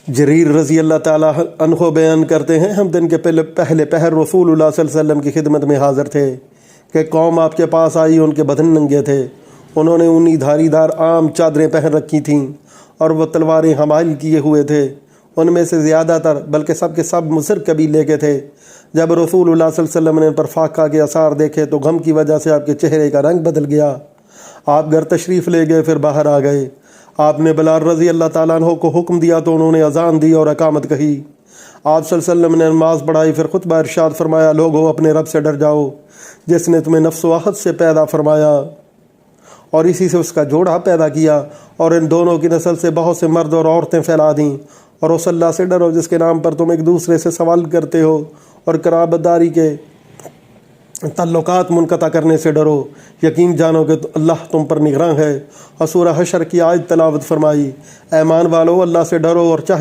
جریر رضی اللہ تعالیٰ عنہ بیان کرتے ہیں ہم دن کے پہلے پہر رسول اللہ صلی اللہ علیہ وسلم کی خدمت میں حاضر تھے کہ قوم آپ کے پاس آئی، ان کے بدن ننگے تھے، انہوں نے اونی دھاری دار عام چادریں پہن رکھی تھیں اور وہ تلواریں حمائل کیے ہوئے تھے، ان میں سے زیادہ تر بلکہ سب کے سب مصر قبیلے کے تھے۔ جب رسول اللہ صلی اللہ علیہ وسلم نے ان پر فاقہ کے آثار دیکھے تو غم کی وجہ سے آپ کے چہرے کا رنگ بدل گیا۔ آپ گھر تشریف لے گئے، پھر باہر آ گئے۔ آپ نے بلال رضی اللہ تعالیٰ عنہ کو حکم دیا تو انہوں نے اذان دی اور اقامت کہی۔ آپ صلی اللہ علیہ وسلم نے نماز پڑھائی، پھر خطبہ ارشاد فرمایا، لوگو اپنے رب سے ڈر جاؤ جس نے تمہیں نفس و عہد سے پیدا فرمایا اور اسی سے اس کا جوڑا پیدا کیا، اور ان دونوں کی نسل سے بہت سے مرد اور عورتیں پھیلا دیں، اور اس اللہ سے ڈرو جس کے نام پر تم ایک دوسرے سے سوال کرتے ہو، اور قرابت داری کے تعلقات منقطع کرنے سے ڈرو، یقین جانو کہ اللہ تم پر نگراں ہے۔ اور سورہ حشر کی آیت تلاوت فرمائی، اے ایمان والو اللہ سے ڈرو اور چاہیے